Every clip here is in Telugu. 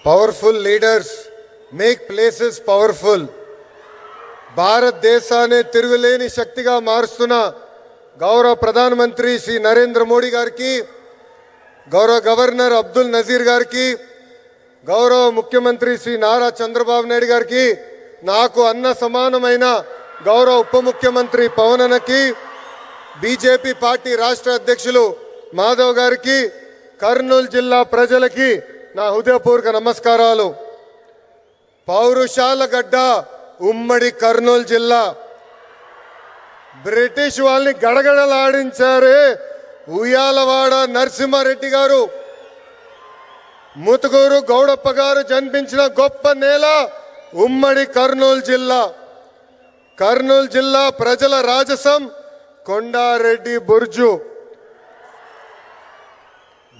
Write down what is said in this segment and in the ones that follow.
Powerful leaders make places powerful. భారతదేశాన్ని తిరుగులేని శక్తిగా మారుస్తున్న గౌరవ ప్రధానమంత్రి శ్రీ నరేంద్ర మోడీ గారికి, గౌరవ గవర్నర్ అబ్దుల్ నజీర్ గారికి, గౌరవ ముఖ్యమంత్రి శ్రీ నారా చంద్రబాబు నాయుడు గారికి, నాకు అన్న సమానమైన గౌరవ ఉప ముఖ్యమంత్రి పవన్ అన్నకి, బీజేపీ పార్టీ రాష్ట్ర అధ్యక్షులు మాధవ్ గారికి, కర్నూలు జిల్లా ప్రజలకి నా హృదయపూర్వక నమస్కారాలు. పౌరుషాల గడ్డ ఉమ్మడి కర్నూలు జిల్లా. బ్రిటిష్ వాళ్ళని గడగడలాడించారే ఉయ్యాలవాడ నరసింహారెడ్డి గారు, ముతుకూరు గౌడప్ప గారు జన్మించిన గొప్ప నేల ఉమ్మడి కర్నూలు జిల్లా. కర్నూలు జిల్లా ప్రజల రాజసం కొండారెడ్డి బుర్జు.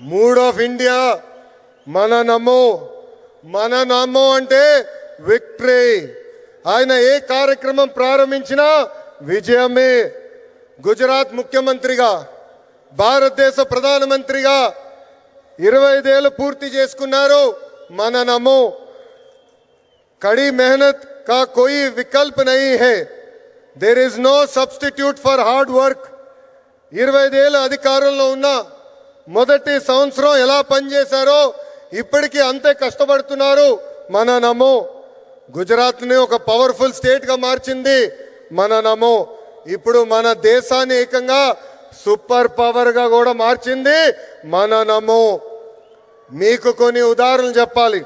మూడ్ ఆఫ్ ఇండియా మన నమో అంటే విక్టరీ. ఆయన ఏ కార్యక్రమం ప్రారంభించినా విజయమే. గుజరాత్ ముఖ్యమంత్రిగా, భారతదేశ ప్రధానమంత్రిగా 25 ఏళ్ళు పూర్తి చేసుకున్నారు. మన నమో. కड़ी मेहनत का कोई विकल्प नहीं है. There is no substitute for hard work. 25 ఏళ్ళు అధికారంలో ఉన్న మొదటి సంవత్సరం ఎలా పనిచేశారో ఇప్పటికీ అంతే కష్టపడుతున్నారు. మన నమో. గుజరాత్ని ఒక పవర్ఫుల్ స్టేట్గా మార్చింది మన నమో. ఇప్పుడు మన దేశాన్ని ఏకంగా సూపర్ పవర్గా కూడా మార్చింది మన నమో. మీకు కొన్ని ఉదాహరణలు చెప్పాలి.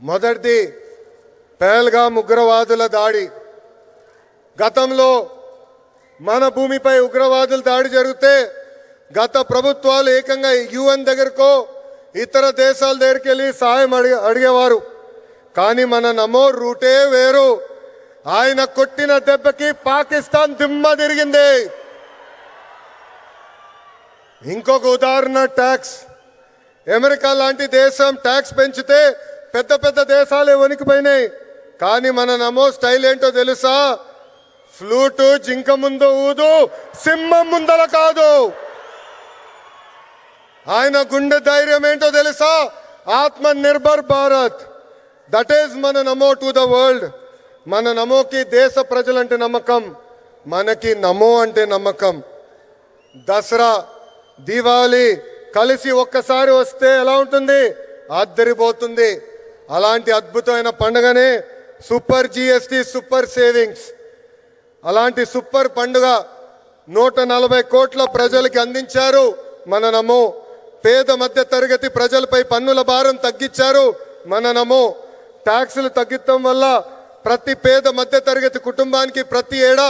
మొదటిది పహల్గామ్ ఉగ్రవాదుల దాడి. గతంలో మన భూమిపై ఉగ్రవాదుల దాడి జరిగితే గత ప్రభుత్వాలు ఏకంగా యుఎన్ దగ్గరకో ఇతర దేశాల దగ్గరికి వెళ్ళి సహాయం అడిగేవారు. కానీ మన నమో రూటే వేరు. ఆయన కొట్టిన దెబ్బకి పాకిస్తాన్ దిమ్మ తిరిగింది. ఇంకొక ఉదాహరణ ట్యాక్స్. అమెరికా లాంటి దేశం ట్యాక్స్ పెంచితే పెద్ద పెద్ద దేశాలే వణికిపోయినాయి. కానీ మన నమో స్టైల్ ఏంటో తెలుసా? ఫ్లూటు జింక ముందు ఊదు, సింహం ముందల కాదు. ఆయన గుండె ధైర్యం ఏంటో తెలుసా? ఆత్మ నిర్భర్ భారత్. దట్ ఈస్ మన నమో టు ద వరల్డ్. మన నమోకి దేశ ప్రజలంటే నమ్మకం, మనకి నమో అంటే నమ్మకం. దసరా, దీపావళి కలిసి ఒక్కసారి వస్తే ఎలా ఉంటుంది? అద్దరిపోతుంది. అలాంటి అద్భుతమైన పండుగనే సూపర్ జిఎస్టి, సూపర్ సేవింగ్స్. అలాంటి సూపర్ పండుగ 140 కోట్ల ప్రజలకి అందించారు మన నమో. పేద మధ్య తరగతి ప్రజలపై పన్నుల భారం తగ్గించారు మన నమో. ట్యాక్సులు తగ్గించడం వల్ల ప్రతి పేద మధ్య తరగతి కుటుంబానికి ప్రతి ఏడా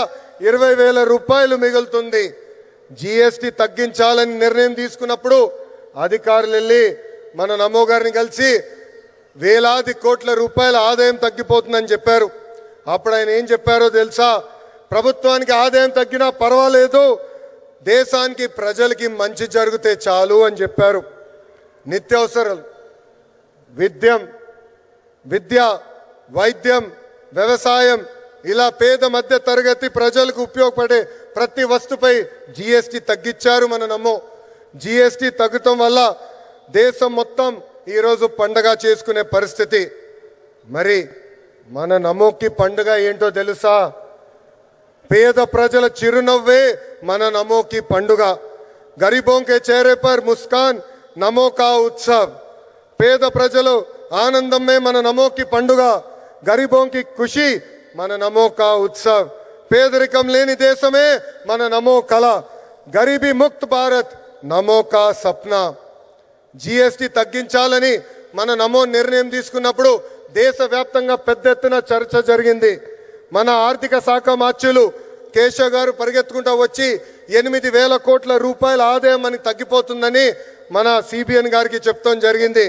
20,000 రూపాయలు మిగులుతుంది. జిఎస్టి తగ్గించాలని నిర్ణయం తీసుకున్నప్పుడు అధికారులు వెళ్ళి మన నమో గారిని కలిసి వేలాది కోట్ల రూపాయల ఆదాయం తగ్గిపోతుందని చెప్పారు. అప్పుడు ఆయన ఏం చెప్పారో తెలుసా? ప్రభుత్వానికి ఆదాయం తగ్గినా పర్వాలేదు, దేశానికి ప్రజలకి మంచి జరిగితే చాలు అని చెప్పారు. నిత్యావసరాలు, విద్య, వైద్యం, వ్యవసాయం, ఇలా పేద మధ్య తరగతి ప్రజలకు ఉపయోగపడే ప్రతి వస్తుపై జిఎస్టి తగ్గించారు మన నమో. జిఎస్టి తగ్గటం వల్ల దేశం మొత్తం ఈరోజు పండగ చేసుకునే పరిస్థితి. మరి మన నమోకి పండుగ ఏంటో తెలుసా? పేద ప్రజల చిరునవ్వే మన నమోకి పండుగ. గరీబోं के चेहरे पर मुस्कान నమో కా ఉత్సవ్. పేద ప్రజలు ఆనందమే మన నమోకి పండుగ. గరీబోं की खुशी మన నమో కా ఉత్సవ్. పేదరికం లేని దేశమే మన నమో కళ. గరీబీ ముక్త్ భారత్ నమో కా సప్నా. జిఎస్టి తగ్గించాలని మన నమో నిర్ణయం తీసుకున్నప్పుడు దేశవ్యాప్తంగా పెద్ద ఎత్తున చర్చ జరిగింది. మన ఆర్థిక శాఖ మార్చులు కేశవ్ గారు పరిగెత్తుకుంటూ వచ్చి 8,000 కోట్ల రూపాయల ఆదాయం మనకి తగ్గిపోతుందని మన సిబిఎన్ గారికి చెప్తాం జరిగింది.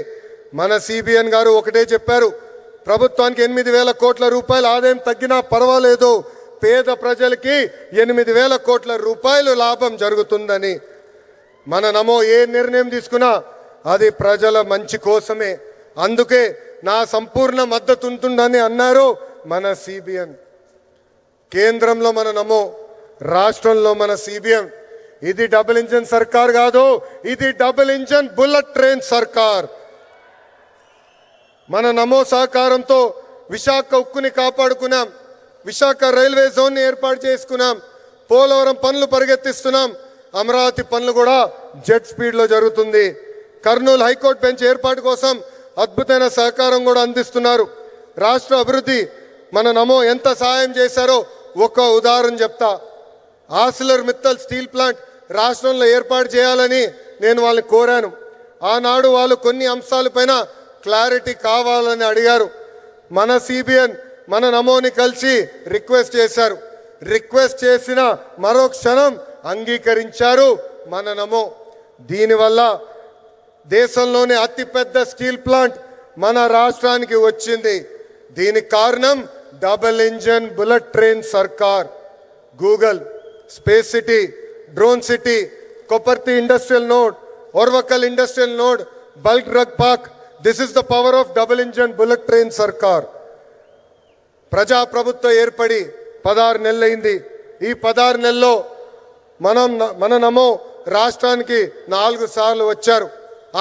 మన సిబిఎన్ గారు ఒకటే చెప్పారు, ప్రభుత్వానికి 8,000 కోట్ల రూపాయల ఆదాయం తగ్గినా పర్వాలేదు, పేద ప్రజలకి 8,000 కోట్ల రూపాయలు లాభం జరుగుతుందని. మన నమో ఏ నిర్ణయం తీసుకున్నా అది ప్రజల మంచి కోసమే. అందుకే నా సంపూర్ణ మద్దతు ఉంటుందని అన్నారు మన సిబిఎన్. కేంద్రంలో మన నమో, రాష్ట్రంలో మన సిబిఎన్. ఇది డబుల్ ఇంజన్ సర్కార్ కాదు, ఇది డబుల్ ఇంజన్ బుల్లెట్ ట్రైన్ సర్కార్. మన నమో సహకారంతో విశాఖ ఉక్కుని కాపాడుకున్నాం, విశాఖ రైల్వే జోన్ ని ఏర్పాటు చేసుకున్నాం, పోలవరం పనులు పరిగెత్తిస్తున్నాం, అమరావతి పనులు కూడా జెట్ స్పీడ్ లో జరుగుతుంది. కర్నూలు హైకోర్టు బెంచ్ ఏర్పాటు కోసం అద్భుతమైన సహకారం కూడా అందిస్తున్నారు. రాష్ట్ర అభివృద్ధి మన నమో ఎంత సహాయం చేశారో ఒక ఉదాహరణ చెప్తా. ఆర్సిలర్ మిత్తల్ స్టీల్ ప్లాంట్ రాష్ట్రంలో ఏర్పాటు చేయాలని నేను వాళ్ళని కోరాను. ఆనాడు వాళ్ళు కొన్ని అంశాలపైన క్లారిటీ కావాలని అడిగారు. మన సిబిఎన్ మన నమోని కలిసి రిక్వెస్ట్ చేశారు. రిక్వెస్ట్ చేసిన మరో క్షణం అంగీకరించారు మన నమో. దీనివల్ల దేశంలోనే అతిపెద్ద స్టీల్ ప్లాంట్ మన రాష్ట్రానికి వచ్చింది. దీనికి కారణం డబుల్ ఇంజన్ బుల్లెట్ ట్రైన్ సర్కార్. Google, space city, drone city, Kopparthi industrial node, Orvakal industrial node, bulk drug park. This is the power of double engine bullet train సర్కార్. ప్రజాప్రభుత్వం ఏర్పడి 16 నెలలైంది. ఈ 16 నెలల్లో మన నమో రాష్ట్రానికి 4 సార్లు వచ్చారు.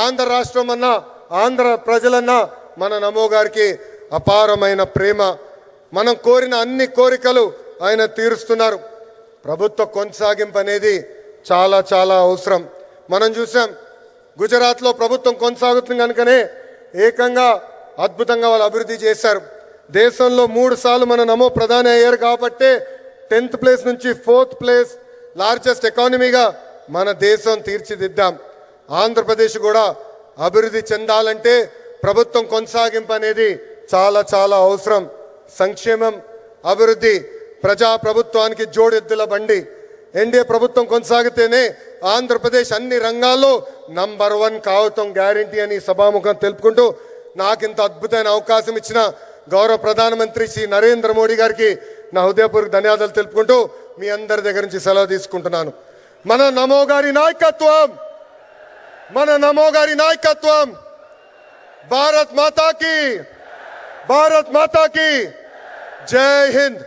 ఆంధ్ర రాష్ట్రం అన్నా, ఆంధ్ర ప్రజలన్నా మన నమో గారికి అపారమైన ప్రేమ. మనం కోరిన అన్ని కోరికలు ఆయన తీరుస్తున్నారు. ప్రభుత్వ కొనసాగింపు అనేది చాలా చాలా అవసరం. మనం చూసాం గుజరాత్లో ప్రభుత్వం కొనసాగుతుంది కనుకనే ఏకంగా అద్భుతంగా వాళ్ళు అభివృద్ధి చేశారు. దేశంలో 3 సార్లు మన నమో ప్రధాని అయ్యారు కాబట్టి 10th ప్లేస్ నుంచి 4th ప్లేస్ లార్జెస్ట్ ఎకానమీగా మన దేశం తీర్చిదిద్దాం. ఆంధ్రప్రదేశ్ కూడా అభివృద్ధి చెందాలంటే ప్రభుత్వం కొనసాగింపు అనేది చాలా చాలా అవసరం. సంక్షేమం, అభివృద్ధి ప్రజా ప్రభుత్వానికి జోడెద్దుల బండి. ఎన్డీఏ ప్రభుత్వం కొనసాగితేనే ఆంధ్రప్రదేశ్ అన్ని రంగాల్లో నంబర్ 1 కావటం గ్యారంటీ అని సభాముఖం తెలుపుకుంటూ నాకు ఇంత అద్భుతమైన అవకాశం ఇచ్చిన గౌరవ ప్రధానమంత్రి శ్రీ నరేంద్ర మోడీ గారికి నా హృదయపూర్వక ధన్యవాదాలు తెలుపుకుంటూ మీ అందరి దగ్గర నుంచి సెలవు తీసుకుంటున్నాను. మన నమో గారి నాయకత్వం, మన నమో గారి నాయకత్వం. భారత్ మాతాకి, భారత్ మాతాకి జై హింద్.